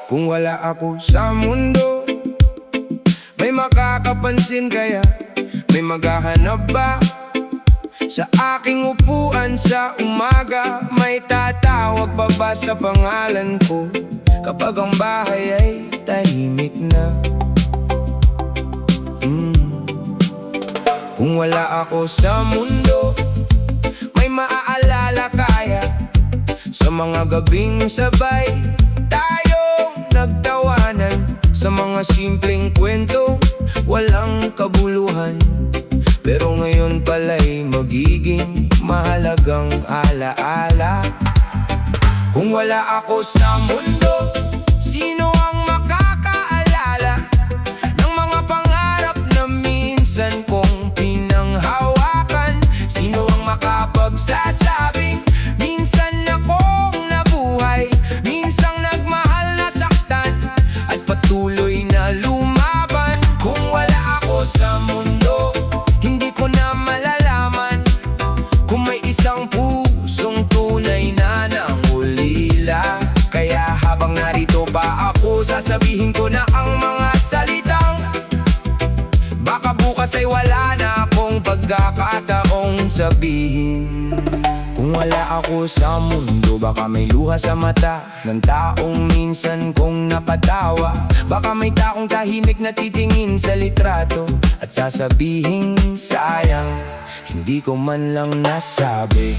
Kung wala ako sa mundo, may makakapansin kaya? May maghahanap ba? Sa aking upuan sa umaga, may tatawag pa ba sa pangalan ko? Kapag ang bahay ay tahimik na. Kung wala ako sa mundo, may maaalala kaya? Sa mga gabing sabay tayong nagtawanan, sa mga simpleng kwento, walang kabuluhan. Pero ngayon pala'y magiging mahalagang alaala. Kung wala ako sa mundo, sino ang makakaalala ng mga pangarap na minsan kong pinanghawakan? Sino ang makapagsasabing minsan akong nabuhay, minsang nagmahal na saktan at patuloy na lumaban? Kung wala ako sa mundo, hindi ko na malalaman kung may isang pusong tunay na nangulila. Kaya habang narito pa ako, sasabihin ko na ang mga salitang baka bukas ay wala na akong pagkakataong sabihin. Kung wala ako sa mundo, baka may luha sa mata ng taong minsan kong napatawa. Baka may taong tahimik na titingin sa litrato at sasabihin, sayang, hindi ko man lang nasabi.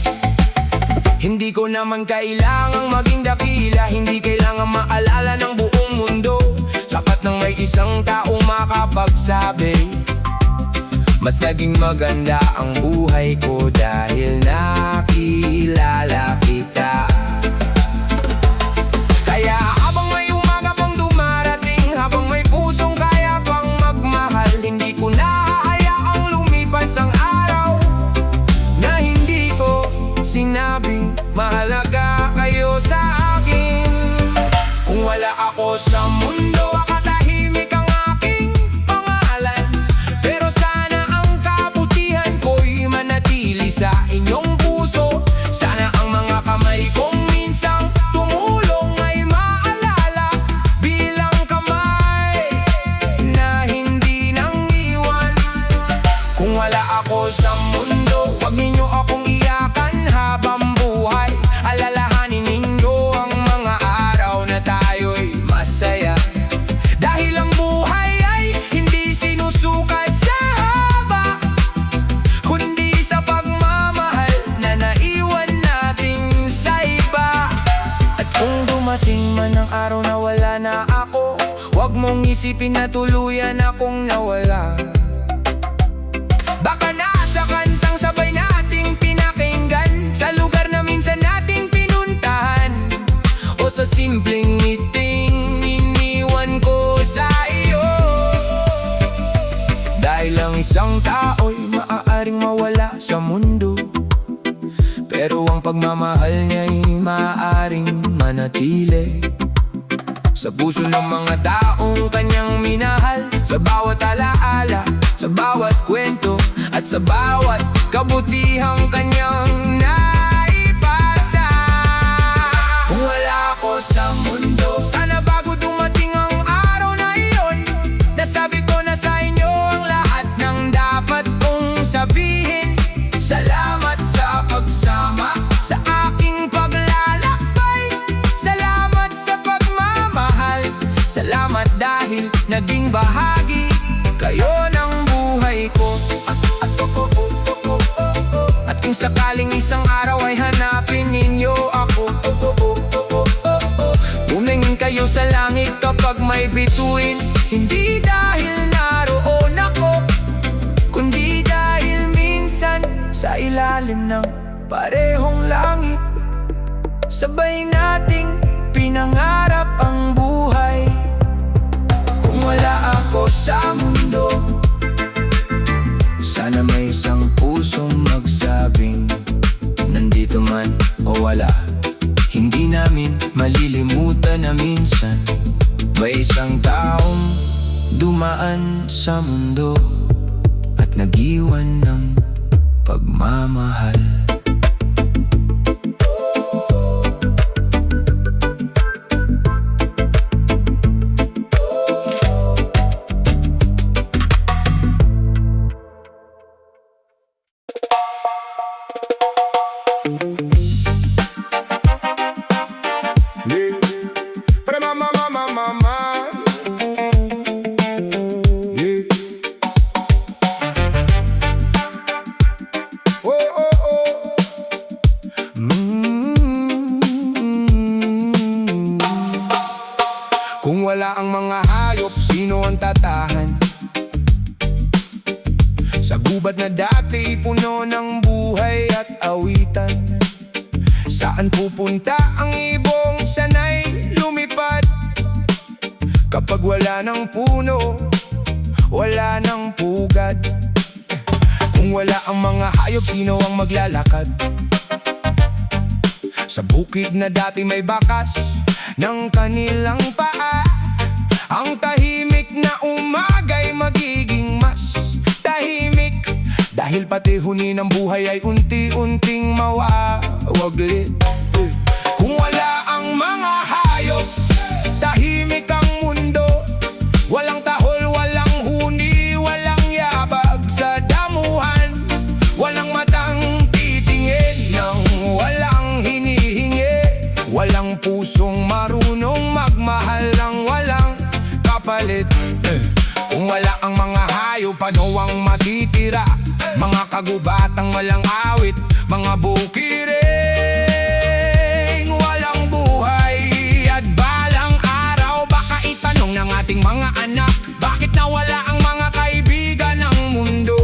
Hindi ko naman kailangang maging dakila, hindi kailangang maalala ng buong mundo. Sapat nang may isang taong makapagsabi, mas naging maganda ang buhay ko dahil nakilala kita. Kaya habang may umaga pang dumarating, habang may pusong kaya pang magmahal, hindi ko nahahayaang lumipas ang araw na hindi ko sinabing mahalaga kayo sa akin. Kung wala ako sa mundo, akatahimik ang aking pangalan. Pero sana ang kabutihan ko'y manatili sa inyong puso. Sana ang mga kamay kong minsang tumulong ay maalala bilang kamay na hindi nang iwan. Kung wala ako sa mundo, huwag ninyo akong iyakan habang buhay. Alalahanin ninyo ang mga araw na tayo'y masaya. Dahil ang buhay ay hindi sinusukat sa haba, kundi sa pagmamahal na naiwan natin sa iba. At kung dumating man ang araw na wala na ako, huwag mong isipin na tuluyan akong nawala. Baka nasa kantang sabay nating pinakinggan, sa lugar na minsan nating pinuntahan, o sa simpleng ngiting iniwan ko sa iyo. Dahil ang isang tao'y maaaring mawala sa mundo, pero ang pagmamahal niya'y maaaring manatili sa puso ng mga taong kanyang minahal. Sa bawat alaala, sa bawat kwento, at sa bawat kabutihang kanyang naipasa. Kung wala ako sa mundo, sana bago dumating ang araw na iyon, nasabi ko na sa inyo ang lahat ng dapat kong sabihin. Salamat sa pagsama sa aking paglalakbay. Salamat sa pagmamahal. Salamat dahil naging bahagi kayo ng buhay ko. At kung sakaling isang araw ay hanapin ninyo ako, bumingin kayo sa langit kapag may bituin. Hindi dahil naroon ako, kundi dahil minsan sa ilalim ng parehong langit, sabay nating pinangarap ang buhay. Kung wala ako sa mundo, sana may isang pusong magsabing nandito man o wala. Hindi namin malilimutan na minsan May isang taong dumaan sa mundo at nag-iwan ng pagmamahal. Kung wala ang mga hayop, sino ang tatahan? Sa gubat na dati puno ng buhay at awitan, saan pupunta ang ibong sanay lumipad? Kapag wala ng puno, wala ng pugad. Kung wala ang mga hayop, sino ang maglalakad? Sa bukid na dati may bakas ng kanilang paa, ang tahimik na umaga'y magiging mas tahimik, dahil pati huni ng buhay ay unti-unting mawawaglit. Kung wala ang mga hayop, tahimik ang mundo. Walang tahol, walang huni, walang yabag sa damuhan, walang matang titingin ng walang hinihingi, walang pusong marunong magmahal ng walang kapalit. Kung wala ang mga hayop, ano ang matitira? Mga kagubatang walang awit, mga bukiring walang buhay at balang araw. Baka itanong ng ating mga anak, bakit nawala ang mga kaibigan ng mundo?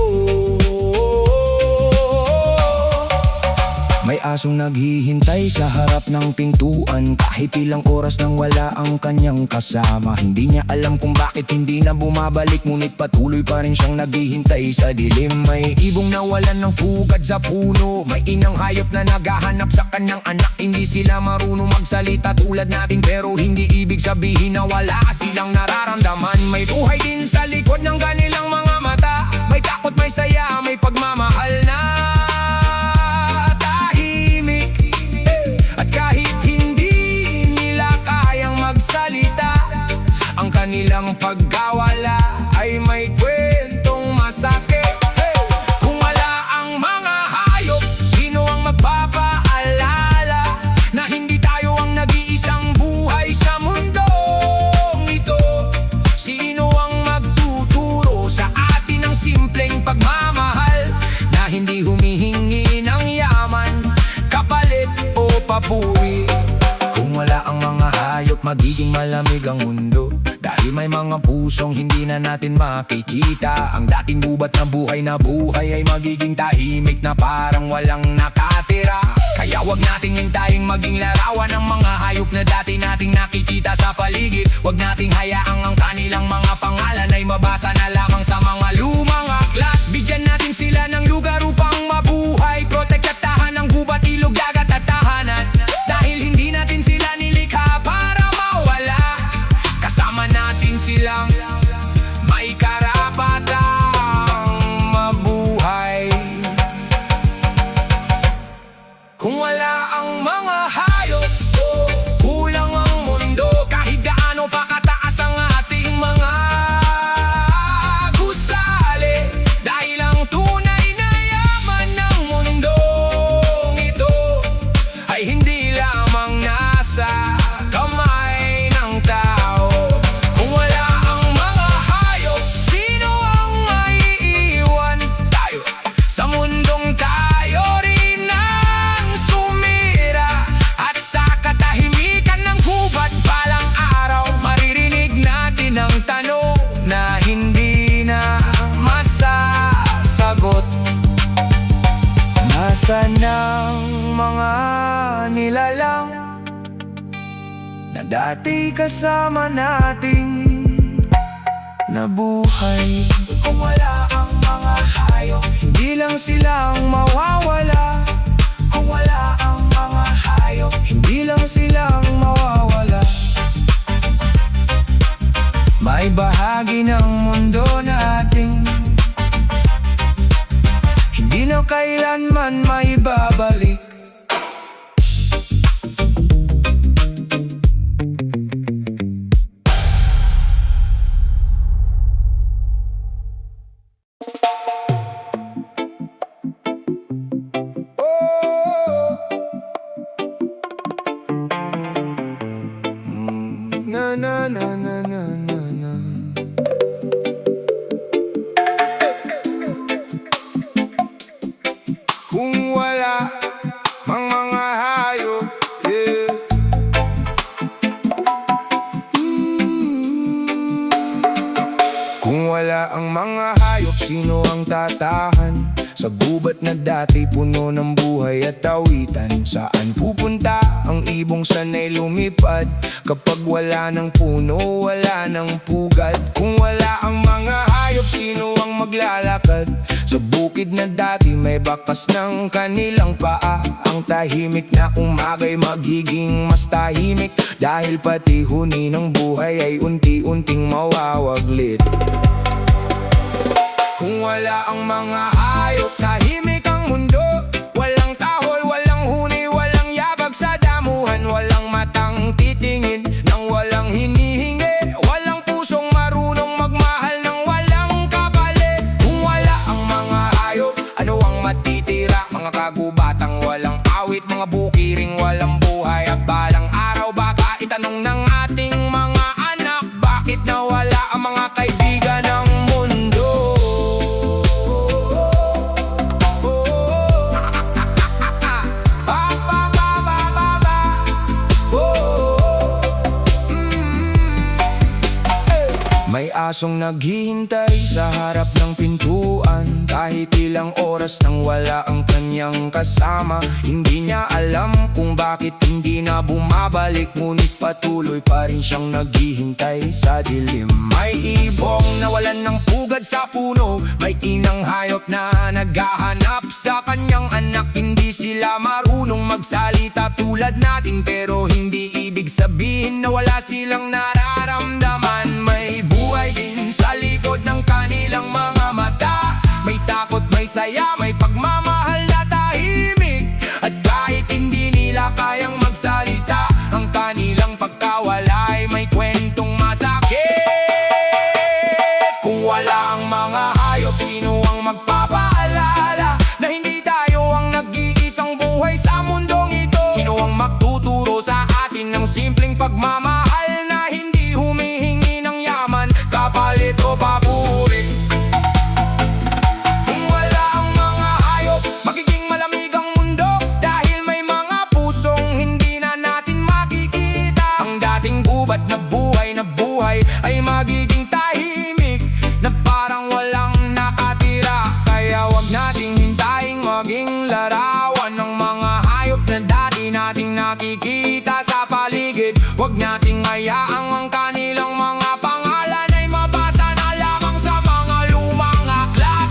May asong naghihintay sa harap ng pintuan, kahit ilang oras nang wala ang kanyang kasama. Hindi niya alam kung bakit hindi na bumabalik, ngunit patuloy pa rin siyang naghihintay sa dilim. May ibong nawalan ng pugad sa puno, may inang hayop na naghahanap sa kanyang anak. Hindi sila marunong magsalita tulad natin, pero hindi ibig sabihin na wala silang nararamdaman. May buhay din sa likod ng kanilang mga mata, may takot, may saya, may pagmamahal na kanilang pagkawala ay may kwentong masakit. Kung wala ang mga hayop, sino ang magpapaalala na hindi tayo ang nag-iisang buhay sa mundong ito? Sino ang magtuturo sa atin ng simpleng pagmamahal na hindi humihingi ng yaman, kapalit o papuri? Kung wala ang mga hayop, magiging malamig ang mundo, dahil may mga pusong hindi na natin makikita. Ang dating gubat na buhay ay magiging tahimik na parang walang nakatira. Kaya wag nating hintaying maging larawan ng mga hayop na dati nating nakikita sa paligid. Wag nating hayaang ang kanilang mga pangalan ay mabasa na lamang sa mga lumang aklat. Bigyan natin sila ng lugar upang mabuhay, protektahan ng gubat, ilog, dagat at tahanan, dahil hindi natin sila nilikha para mawala. Kasama natin silang may karapatang mabuhay. Kung wala ang mga hayop, kulang ang mundo. Kahit gaano pa kataas ang ating mga gusali, dahil ang tunay na yaman ng mundong ito ay hindi lamang nasa kamay ng tao. Kung wala ang mga hayop, sino ang maiiwan? Tayo sa mundong tayo rin ang sumira, at sa katahimikan ng gubat balang araw, maririnig natin ang tanong na hindi na masasagot. Nasaan ang mga nilalang na dati kasama nating nabuhay? Kung wala ang mga hayop, hindi lang sila ang mawawala. Kung wala ang mga hayop, hindi lang sila ang mawawala. ay bahagi ng mundo natin. Hindi na kailanman maibabalik. Na na na na na na na. Kung wala mga hayop, yeah. Kung wala ang mga hayop, sino ang tatahan sa gubat na dati puno ng buhay at awitan? Saan pupunta ang ibong sanay lumipad kapag wala ng puno, wala ng pugad? Kung wala ang mga hayop, sino ang maglalakad sa bukid na dati may bakas ng kanilang paa? Ang tahimik na umaga'y magiging mas tahimik, dahil pati huni ng buhay ay unti-unting mawawaglit. Kung wala ang mga hayop, tahimik ang mundo. Walang tahol, walang huni, walang yabag sa damuhan. Walang matang titingin nang walang hinihingi. Walang pusong marunong magmahal nang walang kapalit. Kung wala ang mga hayop, ano ang matitira? Mga kagubatang walang awit, mga bukiring walang buhay. At balang araw baka itanong ng ating mga anak, bakit nawala ang mga kaibigan ng mundo? May asong naghihintay sa harap ng pintuan, kahit ilang oras nang wala ang kanyang kasama. Hindi niya alam kung bakit hindi na bumabalik, ngunit patuloy pa rin siyang naghihintay sa dilim. May ibong nawalan ng pugad sa puno, may inang hayop na naghahanap sa kanyang anak. Hindi sila marunong magsalita tulad natin, pero hindi ibig sabihin na wala silang nararamdaman. May buhay din sa likod ng kanilang mga mata. May takot, may saya, may pagmamahal na tahimik. At kahit hindi nila kayang magsalita, ang kanilang pagkawala ay may kwentong masakit. Kung wala ang mga hayop, sino ang magpapaalala na hindi tayo ang nag-iisang buhay sa mundong ito? Sino ang magtuturo sa atin ng simpleng pagmamahal na hindi humihingi ng yaman, kapalit o papuri? Kung wala ang mga hayop, magiging malamig ang mundo, dahil may mga pusong hindi na natin makikita. Ang dating gubat na buhay ay magiging tahimik, na parang walang nakatira. Kaya wag nating hintayin maging larawan ng mga hayop na dati nating nakikita sa paligid. Wag nating hayaang ang kanilang mga pangalan ay mabasa na lamang sa mga lumang aklat.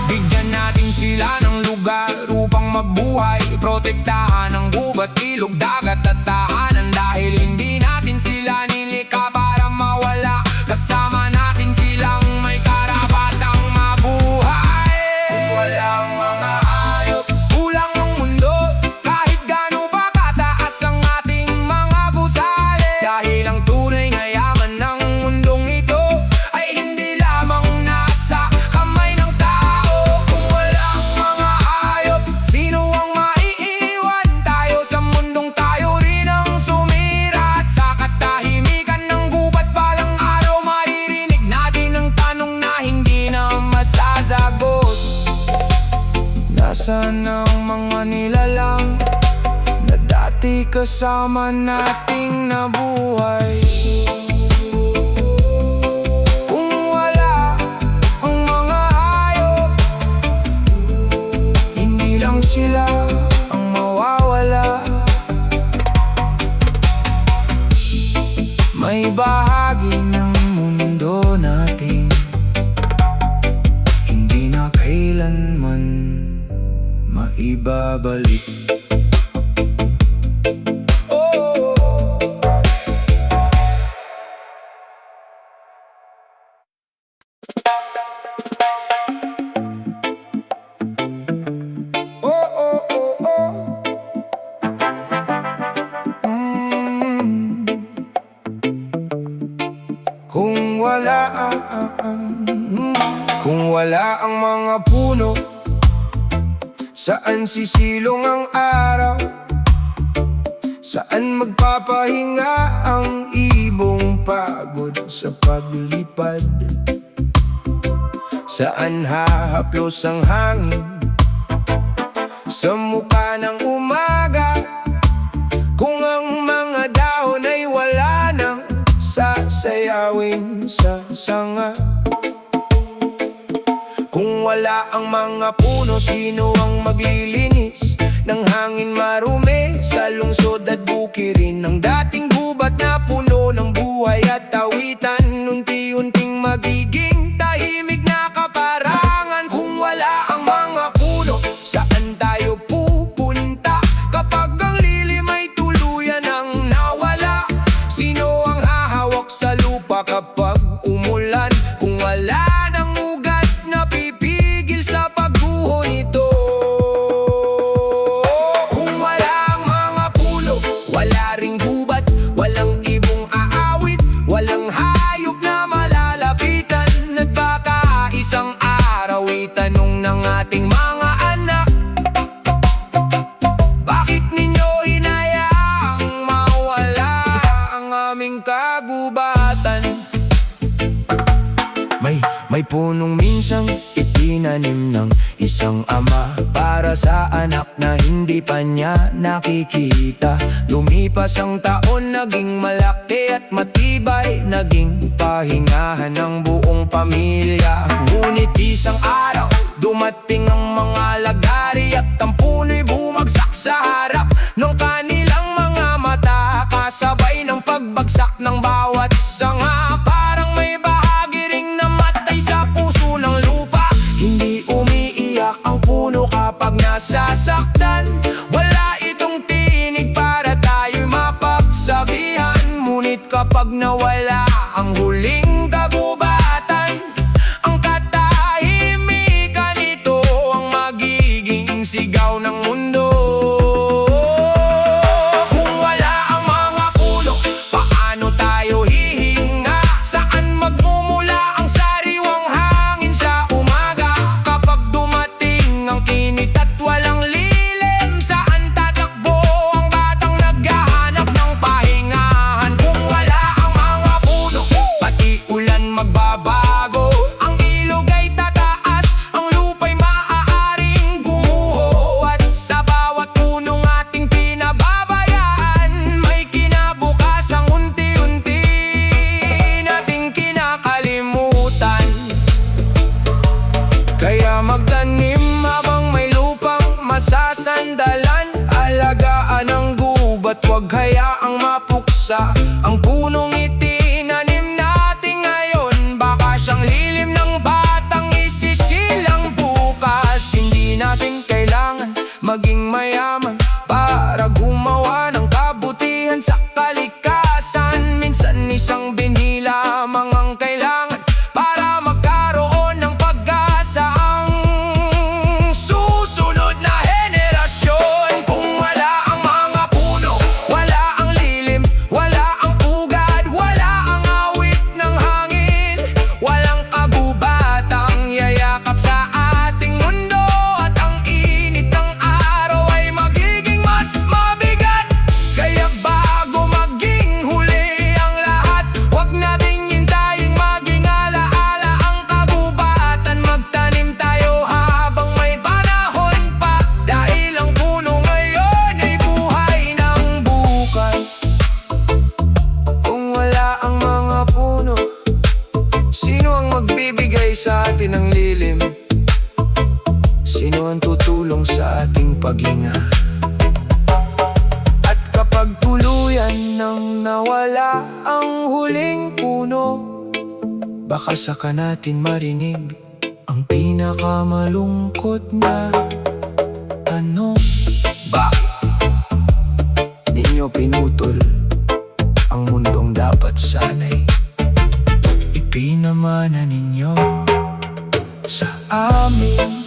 Bigyan natin sila ng lugar upang mabuhay, protektahan ang gubat, ilog, dagat at tahanan. Dahil hindi natin sila nilikha para mawala, kasama natin silang may karapatang mabuhay. Kung wala ang mga hayop, kulang ang mundo, kahit gaano pa kataas ang ating mga gusali. Dahil ang tunay na yaman ng mundong ito ay hindi lamang nasa kamay ng tao. Kung wala ang mga hayop, sino ang maiiwan? Tayo sa mundong tayo rin ang sumira. At sa katahimikan ng gubat balang araw, maririnig natin ang tanong na hindi na masasagot. Nasaan ang mga nilalang na dati kasama nating nabuhay? Kung wala ang mga hayop, hindi lang sila ang mawawala. May bahagi ng mundo natin hindi na kailanman maibabalik. Kung wala ang mga puno, saan sisilong ang araw? Saan magpapahinga ang ibong pagod sa paglipad? Saan hahaplos ang hangin sa mukha ng umaga? Kung ang mga dahon ay wala nang sasayawin sa sanga. Kung wala ang mga puno, sino ang maglilinis ng hangin marumi sa lungsod at bukirin ng dating gubat na puno ng buhay at awitan? Unti-unting magiging tahimik na kaparangan. Kung wala ang mga puno, saan tayo pupunta kapag ang lilim ay tuluyan ang nawala? Sino ang hahawak sa lupa kapag umulan? Kung wala ng ugat na pipigil sa pagguho nito. Kung wala ang mga puno, wala ring gubat, walang ibong aawit, walang hayop na malalapitan. At baka isang araw itanong ng ating mga anak, bakit ninyo hinayaang mawala ang aming kagubatan? May punong minsang itinanim ng isang ama para sa anak na hindi pa niya nakikita. Lumipas ang taon, naging malaki at matibay, naging pahingahan ng buong pamilya. Ngunit isang araw, dumating ang mga lagari at ang puno'y bumagsak sa harap ng kanilang mga mata. Kasabay ng pagbagsak ng bawat sanga, parang may bahagi ring namatay sa puso ng lupa. Hindi umiiyak ang puno kapag nasasaktan, wala itong tinig para tayo'y mapagsabihan. Ngunit kapag nawala ang huling kagubatan, ang katahimikan ito ang magiging sigaw ng mundo. Kung wala ang mga puno, paano tayo hihinga? Saan magmumula ang sariwang hangin sa umaga? Kapag dumating ang init at walang lilim, saan tatakbo ang batang naghahanap ng pahingahan? Kung wala ang mga puno, pati ulan magbabago, ang ilog ay tataas, ang lupa'y maaaring gumuho. At sa bawat punong ating pinababayaan, may kinabukasang unti-unti nating kinakalimutan. Kaya magtanim habang may lupang masasandalan, alagaan ang gubat, wag hayaang mapuksa ang punong itinanim natin ngayon. Baka siyang lilim ng batang isisilang bukas. Hindi natin kailangan maging mayaman para gumawa ng kabutihan sa kalikasan. Minsan isang binhi lamang ang kailangan para magkaroon ng pag-asa ang susunod na henerasyon. Kung wala ang mga puno, wala ang lilim, wala ang pugad, wala ang awit ng hangin, walang kagubatang yayakap sa ating mundo. At ang init ng araw ay magiging mas mabigat. Kaya bago maging huli ang lahat, wag nating hintayin maging alaala ang kagubatan. Magtanim tayo habang may panahon pa, dahil ang puno ngayon ay buhay ng bukas. Kung wala ang mga puno, sino ang magbibigay sa atin ng lilim? Sino ang tutulong sa ating paghinga? At kapag tuluyan nang nawala ang huling puno, baka saka natin marinig ang pinakamalungkot na tanong. Bakit ninyo pinutol ang mundong dapat sana'y ipinamana ninyo sa amin?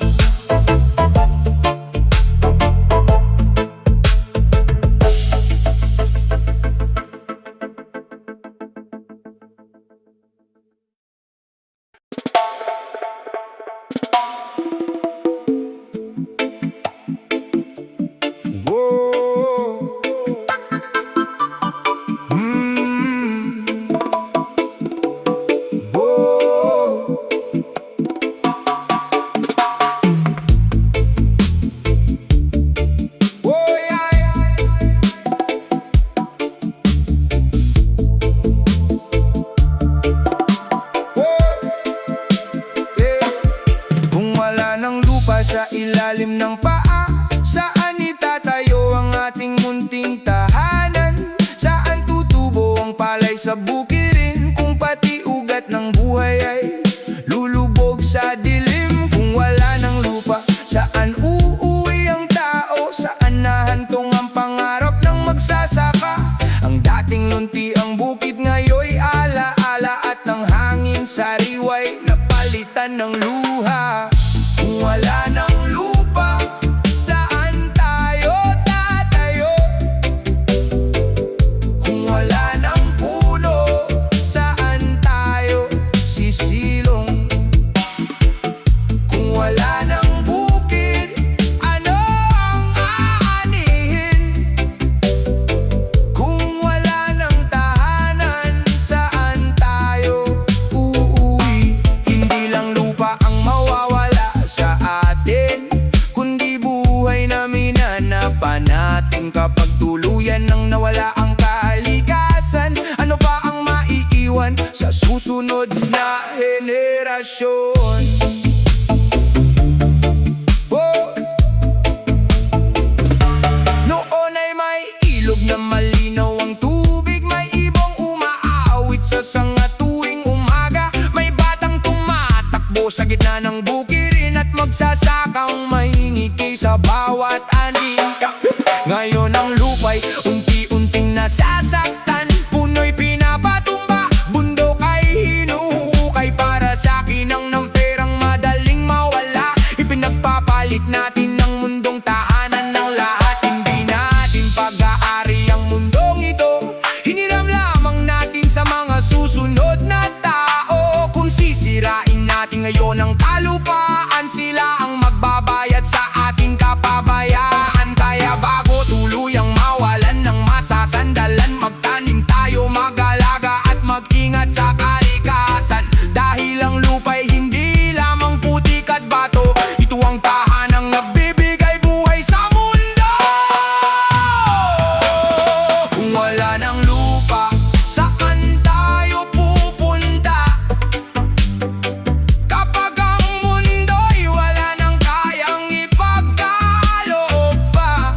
pati ugat ng buhay ay lulubog sa dilim. Kung wala ng lupa, saan uuwi ang tao? Saan nahantong ang pangarap ng magsasaka? Ang dating lunti ang bukid ngayoy ala-ala, at ng hangin sariway napalitan ng luha. Kung wala ng lupa, saan tayo tatayo? Kung wala ng puno, saan tayo sisilong? Kung wala ng bukid, ano ang aanihin? Kung wala ng tahanan, saan tayo uuwi? Hindi lang lupa ang mawawala sa atin, kundi buhay na minanapa natin. Kapag tuluyan nang nawala ang kalikasan, ano pa ang maiiwan sa susunod na henerasyon? Oh! Noon ay may ilog na malinaw ang tubig, may ibong umaawit sa sanga tuwing umaga. May batang tumatakbo sa gitna ng bukirin at magsasakang mahingiti sa bawat ani. Ngayon ang lupa'y unti-unting nasasaktan, puno'y pinapatumba, bundok ay hinuhukay. Para sa kinang ng perang madaling mawala, ipinagpapalit natin ang mundong tahanan ng lahat. Hindi natin pag-aari ang mundong ito, hiniram lamang natin sa mga susunod na tao. Kung sisirain natin ngayon ang kalupaan, sila ang magbabayad sa ating kapabayaan. Kaya bago tuluyang mawalan ng masasandalan, magtanim tayo, mag-alaga at mag-ingat sa kalikasan. Dahil ang lupa'y hindi lamang putik at bato, ito ang tahanang nagbibigay buhay sa mundo. Kung wala ng lupa, saan tayo pupunta? Kapag ang mundo'y wala nang kayang ipagkaloob pa,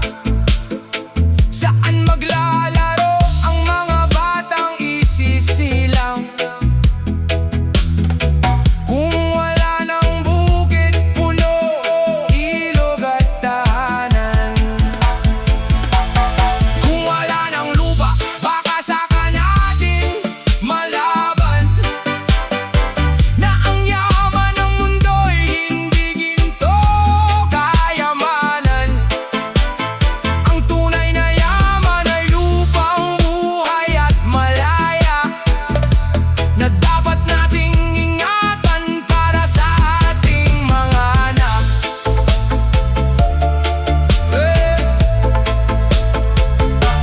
saan maglalaro ang mga batang isisilang? Kung wala ng bukid, puno, ilog at tahanan. Kung wala ng lupa, baka saka natin malaban na ang yaman ng mundo'y hindi ginto kayamanan. Ang tunay na yaman ay lupang buhay at malaya, na dapat nating ingatan para sa ating mga anak.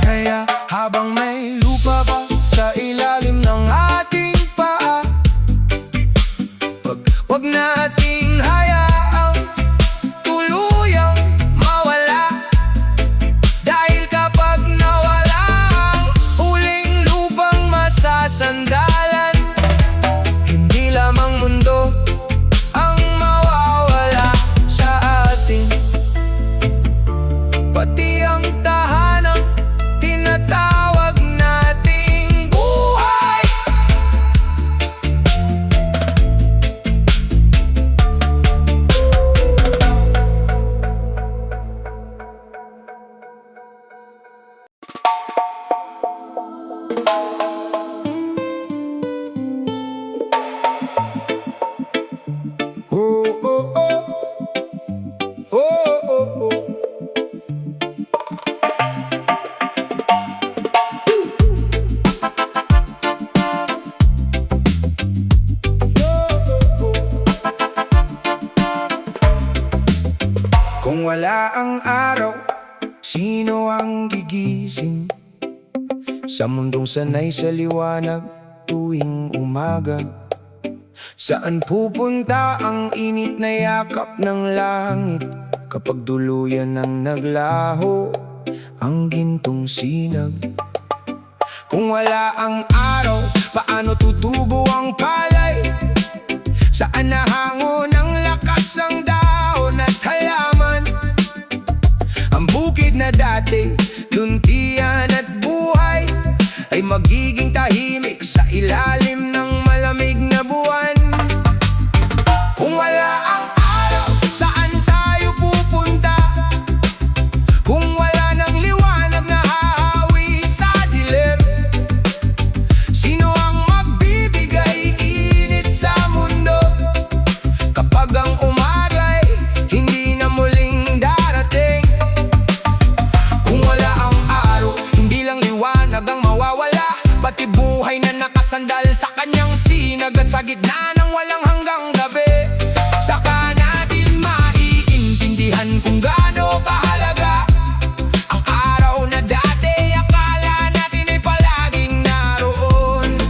Kaya habang may lupa pa sa ilalim ng ating paa, wag nating hayaang tuluyang mawala. Dahil kapag nawala ang huling lupang masasandalan, hindi lamang mundo ang mawawala sa atin, pati ang tahanang tinatawag nating buhay. Oh, oh, oh. Oh, oh, oh. Kung wala ang araw, sino ang gigising sa mundong sanay sa liwanag tuwing umaga? Saan pupunta ang init na yakap ng langit kapag duluyan ng naglaho ang gintong sinag? Kung wala ang araw, paano tutubo ang palay? Saan nahango ng lakas ang dahon at halaman? Ang bukid na dati, luntian at buhay, ay magiging tahimik sa ilalim ng nakasandal sa kanyang sinag at sa gitna ng walang hanggang gabi. Saka natin maiintindihan kung gaano kahalaga ang araw na dati akala natin ay palaging naroon.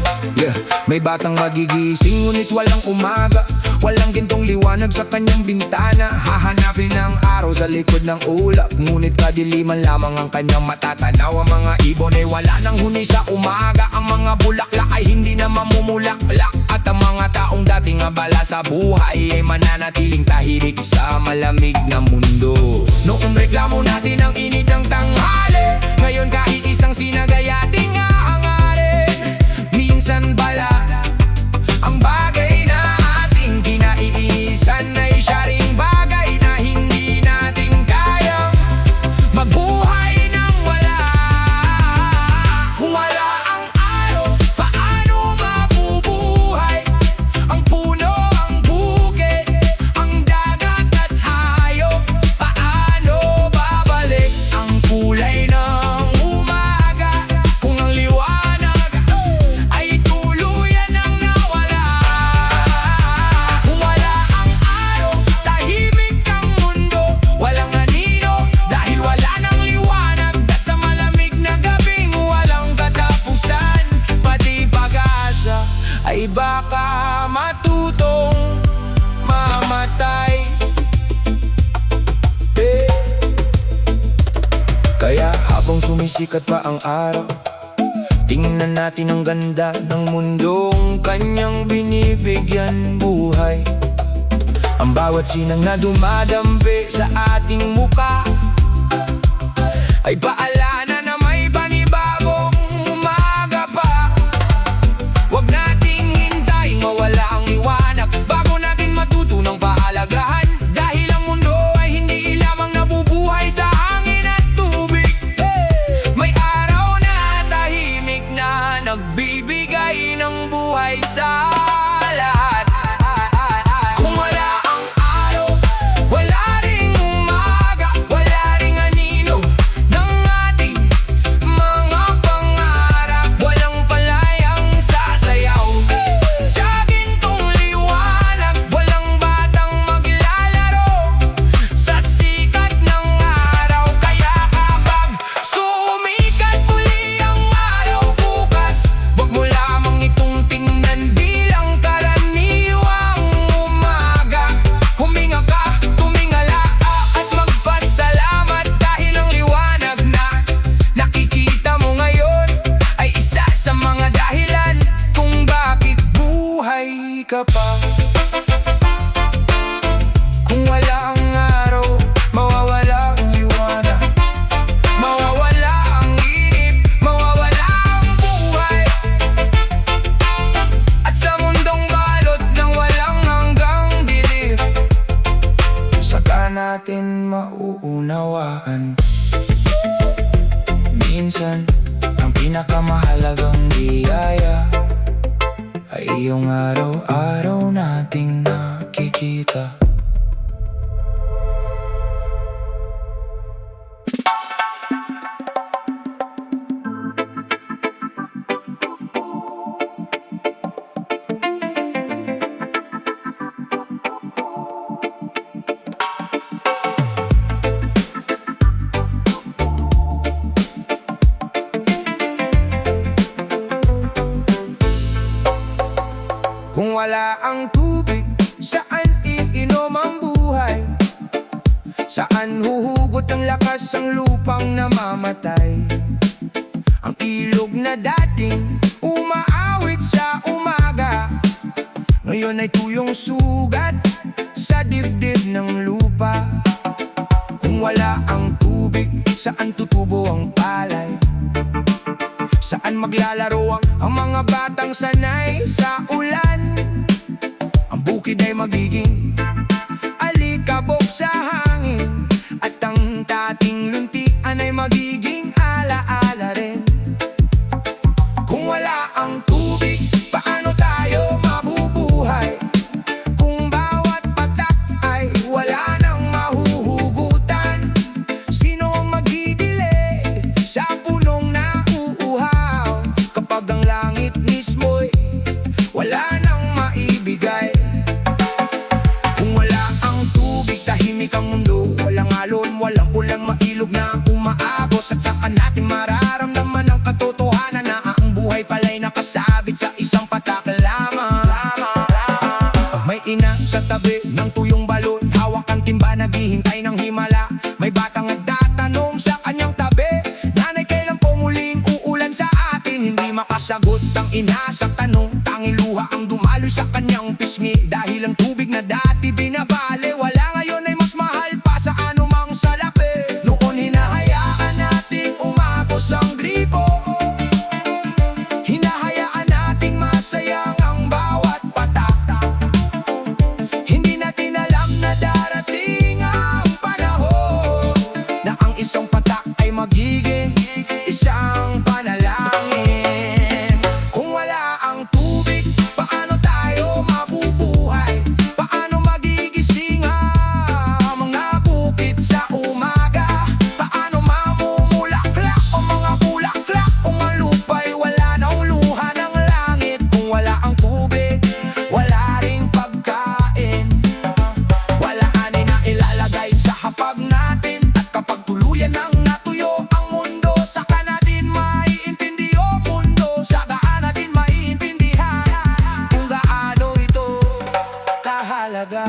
May batang magigising ngunit walang umaga, walang gintong liwanag sa kanyang bintana. Hahanapin ang araw sa likod ng ulap, ngunit kadiliman lamang ang kanyang matatanaw. Ang mga ibon ay wala nang huni sa umaga, ang mga bulaklak ay hindi na mamumulaklak, at ang mga taong dating abala sa buhay ay mananatiling tahimik sa malamig na mundo. Noong reklamo natin ang init ng tanghali, ngayon kahit isang sinagay ating aangarin. Minsan bala ang bagay na ating kinaiinisan ay siya ring bagay na hindi natin kayang mabuhay nang wala. Kung wala ang araw, paano mabubuhay ang puno, ang bukid, ang dagat at hayop? Paano babalik ang kulay ng umaga kung ang liwanag ay tuluyan ang nawala? Kung wala ang araw, tahimik ang mundo, walang anino dahil wala nang liwanag, at sa malamig na gabing walang katapusan, pati pag-asa ay baka matutong mamatay. Kaya habang sumisikat pa ang araw, tingnan natin ang ganda ng mundong kanyang binibigyan buhay. Ang bawat sinang na dumadampi sa ating muka ay paalala na may panibagong umaga pa. Huwag nating hintayin mawala ang liwanag bago natin matutunang pahalagahan, dahil ang mundo ay hindi lamang nabubuhay sa hangin at tubig. May araw na tahimik na nagbibigay ng buhay sa lahat. Kung wala ang araw, wala ring umaga, wala ring anino ng ating mga pangarap. Walang palayang sasayaw sa gintong liwanag, walang batang maglalaro sa sikat ng araw. Kaya kapag sumikat muli ang araw bukas, wag mo lamang itong tingnan bilang karaniwang umaga. Huminga ka, tumingala at magpasalamat, dahil ang liwanag na nakikita mo ngayon ay isa sa mga dahilan kung bakit buhay ka pa. Kung wala ang araw, mawawala ang liwanag, mawawala ang init, mawawala ang buhay. At sa mundong balot ng walang hanggang dilim, saka natin mauunawaan minsan ang pinakamahalagang biyaya ay yung araw-araw nating nakikita. Kung wala ang tubig, saan iinom ang buhay? Saan huhugot ang lakas ang lupang namamatay? Ang ilog na dating umaawit sa umaga, ngayon ay tuyong sugat sa dibdib ng lupa. Kung wala ang tubig, saan tutubo ang palay? Saan maglalaro ang mga batang sanay sa ulan? Ang bukid ay magiging alikabok sa hangin, at ang dating luntian ay magiging alaala rin. Kung wala ang tubig, paano tayo mabubuhay? Kung bawat patak ay wala nang mahuhugutan, sino ang magdidili sa punong nauuhaw? Kapag ang langit mismo'y lupa ang dumaloy sa kanyang pisngi. Dahil ang tubig na dati binabale, wala ngayon ay mas mahal pa sa anumang salapi. Noon hinahayaan nating umagos ang gripo, hinahayaan nating masayang ang bawat patak. Hindi natin alam na darating ang panahon na ang isang patak ay magiging isang panalangin. Kung wala ang tubig, paano tayo mabubuhay? Paano magigising ang mga bukid sa umaga? Paano mamumulaklak o mga bulaklak kung ang lupa'y wala ng luha ng langit? Kung wala ang tubig, wala ring pagkain, wala ani na ilalagay sa hapag natin. At kapag tuluyan ng natuyo ang mundo, saka natin maiintindi o mundo, saka natin maiintindihan kung gaano ito kahalaga.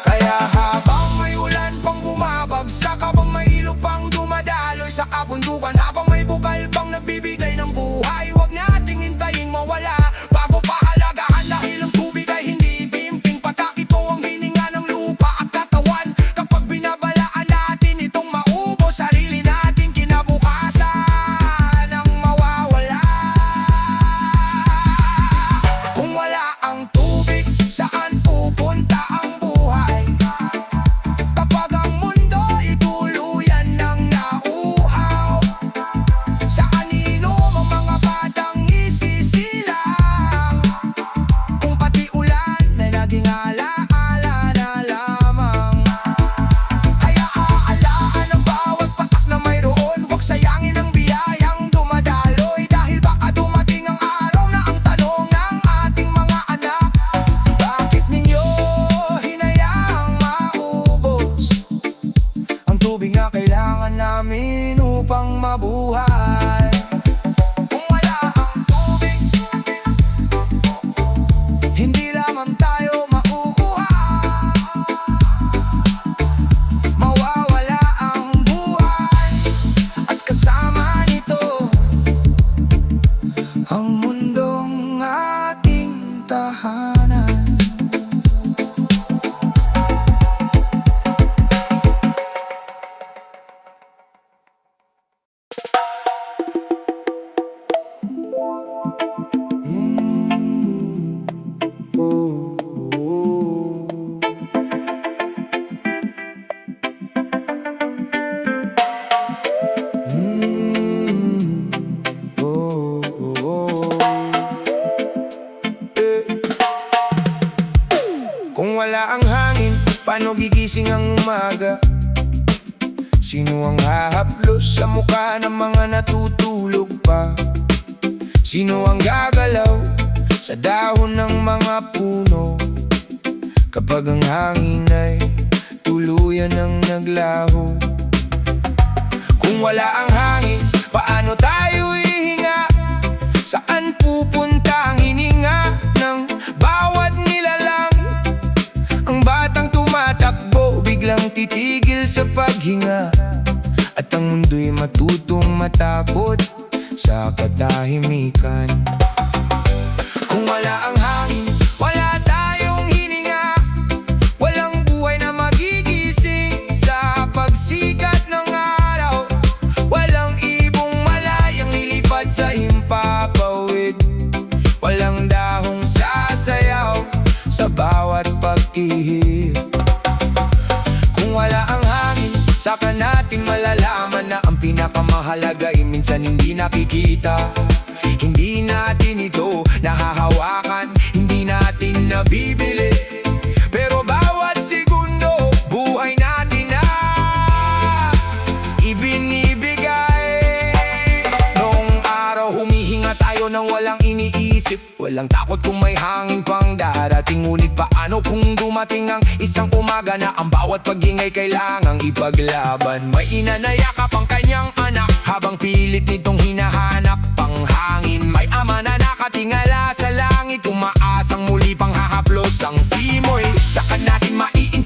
Kaya habang may ulan pang bumabagsak, habang may ilog pang dumadaloy sa kabundukan, habang may bukal pang nagbibigay ng buhay, huwag nating hintayin mawala bago pahalagahan. Dahil ang tubig ay hindi bimping patak, ito ang hininga ng lupa at katawan. Kapag binabalaan natin itong maubos, sarili natin kinabukasan ang mawawala. Kung wala ang tubig, saan pupunta ang buhay? Kapag ang mundo ay tuluyan ng nauhaw, saan inom ang mga batang isisilang? Kung pati ulan ay naging alaala na lamang. Kaya aalaan ang bawat patak na mayroon, huwag sayangin ang biyayang dumadaloy. Dahil baka dumating ang araw na ang tanong ng ating mga anak, bakit ninyo hinayaang maubos ang tubig na kailangan namin upang mabuhay? Kung wala ang tubig, hindi lamang tayo makukuha, mawawala ang buhay, at kasama nito ang mundong ating tahanan. Kung wala ang hangin, paano gigising ang umaga? Sino ang hahaplos sa mukha ng mga natutulog pa? Sino ang gagalaw sa dahon ng mga puno kapag ang hangin ay tuluyan ng naglaho? Kung wala ang hangin, paano tayo ihinga? Saan pupunta ang hininga ng bawat nilalang? Ang batang tumatakbo, biglang titigil sa paghinga, at ang mundo'y matutong matakot sa katahimikan. Kung wala ang hangin, wala tayong hininga, walang buhay na magigising sa pagsikat ng araw, walang ibong malayang lilipad sa himpapawid, walang dahong sasayaw sa bawat pag-ihip. Kung wala ang hangin, saka natin malalaman na ang pinakamahalaga ay minsan hindi nakikita. Hindi natin ito nahahawakan, hindi natin nabibili, pero bawat segundo buhay natin na ibinibigay. Noong araw humihinga tayo nang walang iniisip, walang takot kung may hangin pang darating. Ngunit paano kung dumating ang isang umaga na ang bawat pag-ingay kailangang ipaglaban? May ina na yakap ang kanyang anak habang pilit nitong hinahanap ang hangin. May ama na nakatingala sa langit, umaasang muli pang hahaplos ang simoy. Saka natin maiintindihan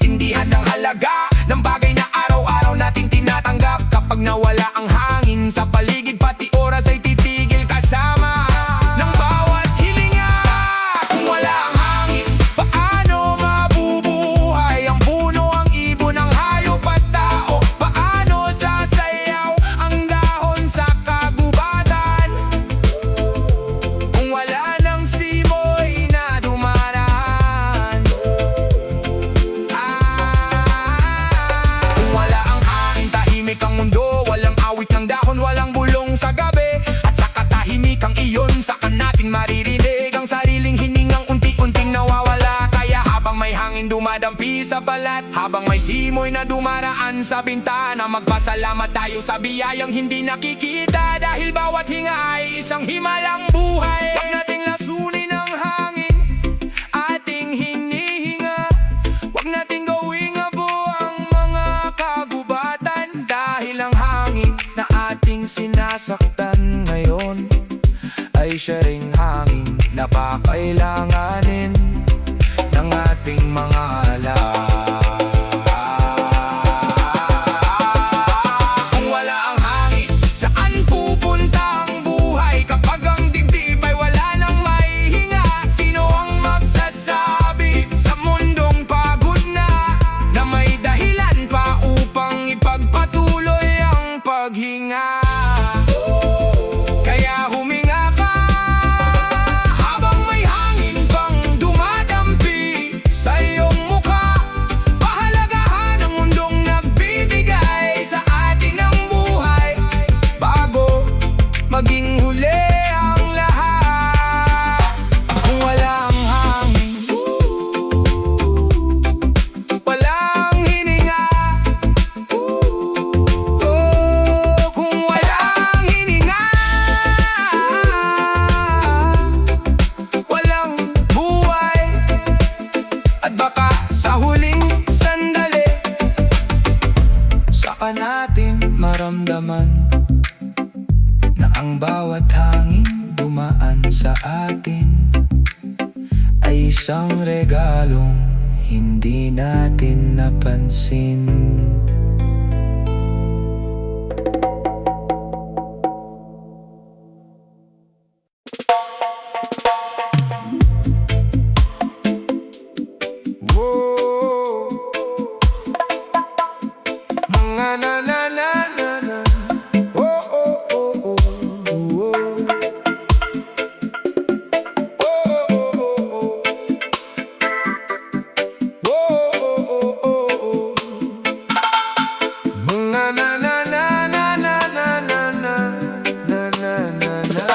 dumadampi sa balat. Habang may simoy na dumaraan sa bintana, magpasalamat tayo sa biyayang hindi nakikita. Dahil bawat hinga ay isang himalang buhay. Huwag nating lasunin ang hangin, ating hinihinga. Huwag nating gawing abo ang mga kagubatan. Dahil ang hangin na ating sinasaktan ngayon ay siya ring hangin na pakailanganin ng ating mga alaala. Kung wala ang hangin, saan pupunta ang buhay? Kapag ang dibdib ay wala nang maihinga, sino ang magsasabi sa mundong pagod na may dahilan pa upang ipagpatuloy ang paghinga? Kaya huminga ka habang may hangin pang dumadampi sa iyong mukha. Pahalagahan ang mundong nagbibigay sa atin ng buhay bago maging huli ang lahat. Kung wala ang hangin, walang hininga. Kung walang hininga, walang buhay. At baka sa huling sandali, saka natin maramdaman na ang bawat hangin dumaan sa atin ay isang regalong hindi natin napansin. Whoa, mga na na na na na. Oh oh oh oh oh. Oh oh oh oh. Oh oh oh oh. Mga na na na na na na na na na na na na.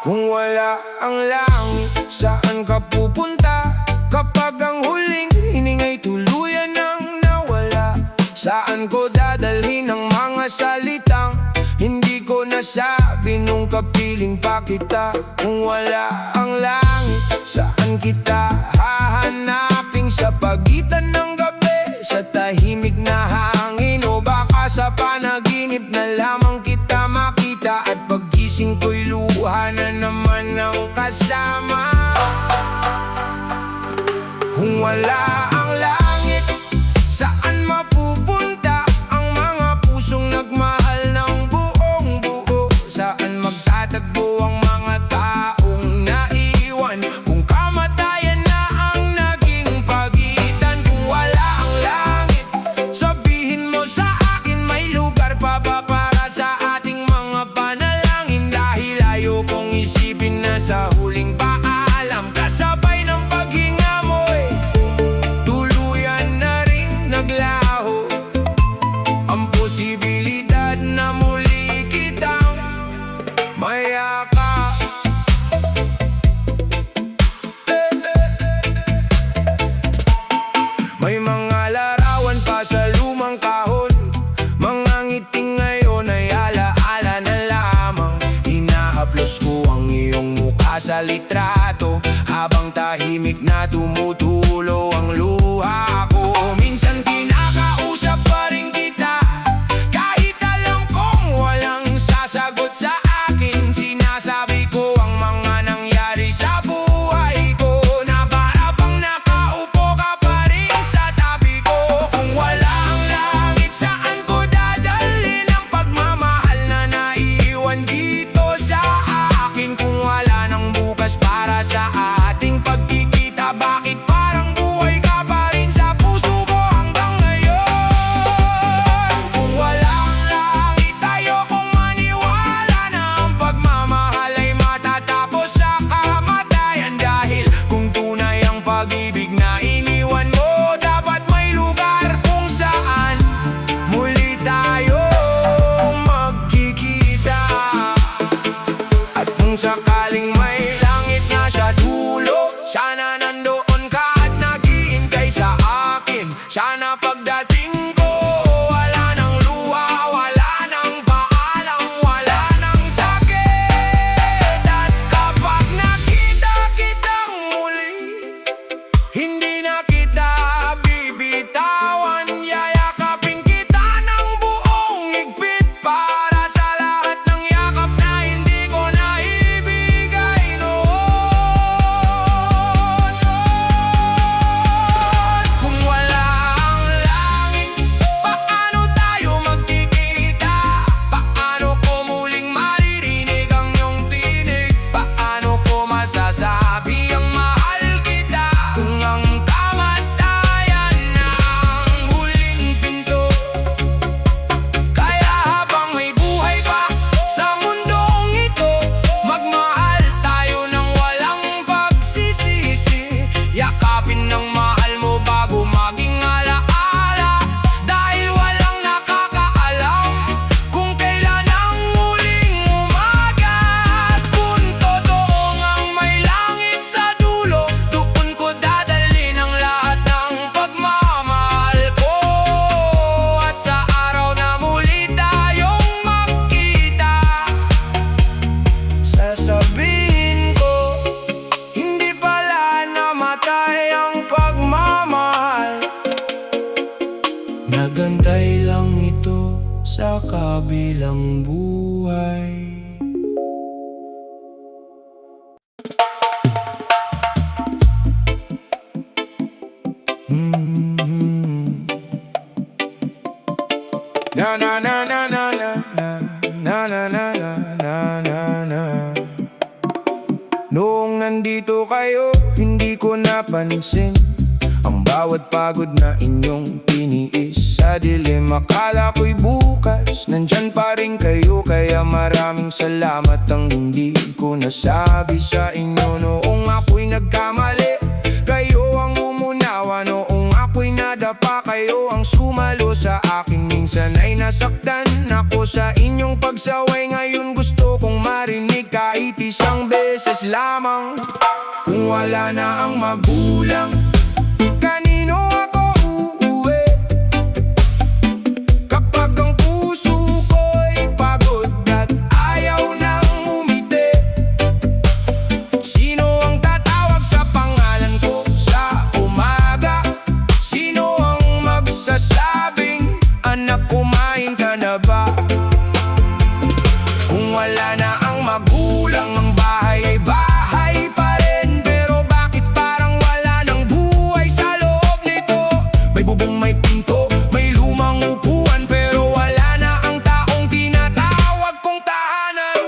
Kung wala ang langit, saan ka pupunta? Kapag ang huling hininga'y tuluyan nang nawala, saan ko dadalhin ang mga salitang hindi ko nasabi nung kapiling pa kita? Kung wala ang langit, saan kita hahanapin? Sa pagitan ng gabi, sa tahimik na hangin, o baka sa panaginip na lamang kita makita? At paggising ko'y luha na naman ang kasama. Kung wala ang langit, saan mapupunta ang mga pusong nagmahal ng buong buo? Saan magtatagpo ang mga taong naiwan kung kamatayan na ang naging pagitan? Kung wala ang langit, sabihin mo sa akin, may lugar pa ba para sa ating mga panalangin? Dahil ayokong isipin na sa huling paalam, kasabay ng paghinga mo'y tuluyan na rin naglaho ang posibilidad na muli kitang mayakap. May mga larawan pa sa lumang kahon, mga ngiting ngayon ay alaala na lamang. Inahaplos ko ang iyong mukha sa litrato habang tahimik na tumutulo ang luha ko. Minsan kinakausap pa rin kita, kahit alam kong walang sasagot sa akin. Sinasabi ko ang mga nangyari sa buhay ko, na para bang nakaupo ka pa rin sa tabi ko. Kung wala ang langit, saan ko dadalhin ang pagmamahal na naiiwan dito sa akin? Kung wala nang bukas para sa ating pagkikita, bakit pa ng pagmamahal. Nagantay lang ito sa kabilang buhay. Na na na na na na na na na na na na na. Noong nandito kayo, hindi ko napansin ang bawat pagod na inyong tiniis sa dilim. Akala ko'y bukas nandyan pa rin kayo, kaya maraming salamat ang hindi ko nasabi sa inyo. Noong ako'y nagkamali, kayo ang umunawa. Noong ako'y nadapa, kayo ang sumalo sa akin. Minsan ay nasaktan ako sa inyong pagsaway. Ngayon gusto kong marinig kahit isang beses lamang. Kung wala na ang magulang, kanino ako uuwi? Kapag ang puso ko'y pagod at ayaw nang umiti, sino ang tatawag sa pangalan ko sa umaga? Sino ang magsasabing, anak, kumain ka na ba? Kung wala na ang magulang, ang bahay ay bahay pa rin. Pero bakit parang wala ng buhay sa loob nito? May bubong, may pinto, may lumang upuan, pero wala na ang taong tinatawag kong tahanan.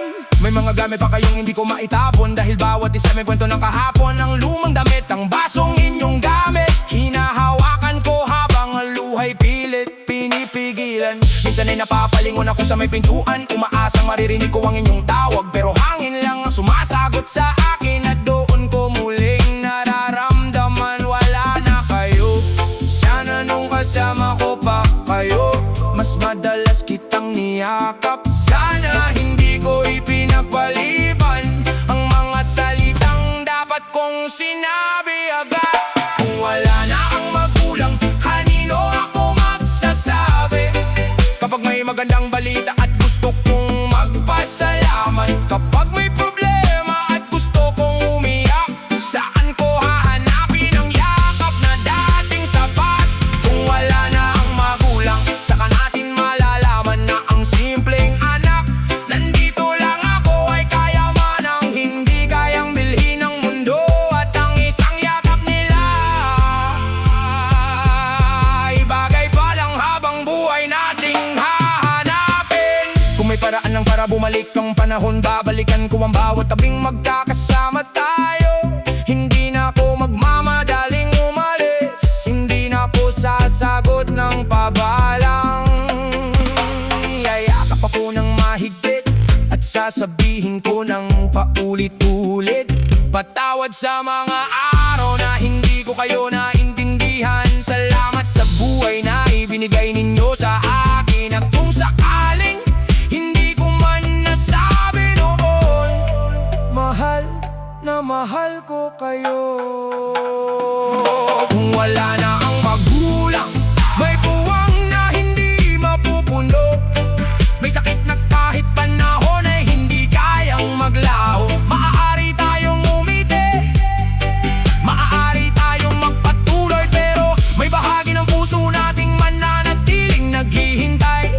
May mga gamit pa kayong hindi ko maitapon, dahil bawat isa may kwento ng kahapon. Ang lumang damit, ang basong inyong gamit, hinahawakan ko habang ang luhay pilit pinipigilan. Minsan ay napapalingon ako sa may pintuan, umaasang maririnig ko ang inyong tawag, pero hangin lang ang sumasagot sa akin. At doon ko muling nararamdaman wala na kayo. Sana nung kasama ko pa kayo, mas madalas kitang niyakap. Sana hindi ko ipinagpaliban ang mga salitang dapat kong sinabi agad. Kung wala na ang magulang, kanino ako magsasabi? Kapag may magandang balita at gusto kong magpasalamat, kapag may problema at gusto kong umiyak, saan ko hahanapin ang yakap na dating sapat? Kung wala na ang magulang, saka natin malalaman na ang simpleng anak. Nandito lang ako ay kayamanang hindi kayang bilhin ng mundo, at ang isang yakap nila ay bagay pa lang habang buhay nating hahanapin. Kung may paraan lang para bumalik ang panahon, babalikan ko ang bawat tabing magkakasama tayo. Hindi na ako magmamadaling umalis, hindi na ako sasagot ng pabalang. Yayakap ako ng mahigpit at sasabihin ko ng paulit-ulit, patawad sa mga araw na hindi ko kayo naintindihan. Salamat sa buhay na ibinigay ninyo sa akin. At kung sakaling hindi ko man nasabi noon, mahal na mahal ko kayo. Kung wala na ang magulang, may buwang na hindi mapupuno, may sakit na kahit panahon ay hindi kayang maglaho. Maaari tayong umiti, maaari tayong magpatuloy, pero may bahagi ng puso nating mananatiling naghihintay.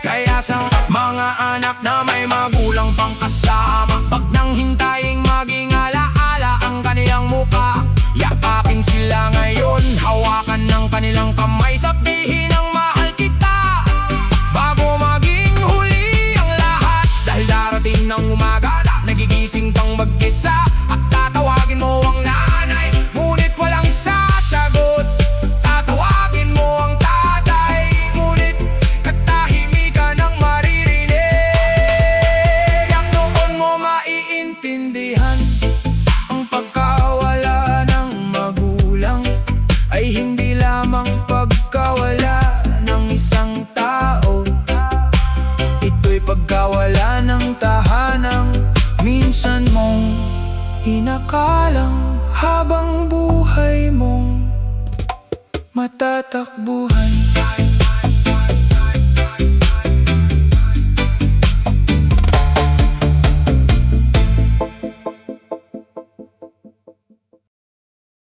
Kaya sa mga anak na may magulang pang kasama, pag nang hintaying maging alaala ang kanilang muka, yakapin sila ngayon, hawakan ng kanilang kamay, sabihin ang mahal kita bago maging huli ang lahat. Dahil darating ng umaga, nagigising kang mag-isa at tatawagin mo ang nanay, ngunit walang sasagot. Tatawagin mo ang tatay, ngunit katahimikan ang maririnig. Ang noon mo maiintindihan ang pagkawala ng magulang ay hindi lamang pagkawala ng isang tao. Ito'y pagkawala ng tahanang minsan mong inakalang habang buhay mong matatakbuhan.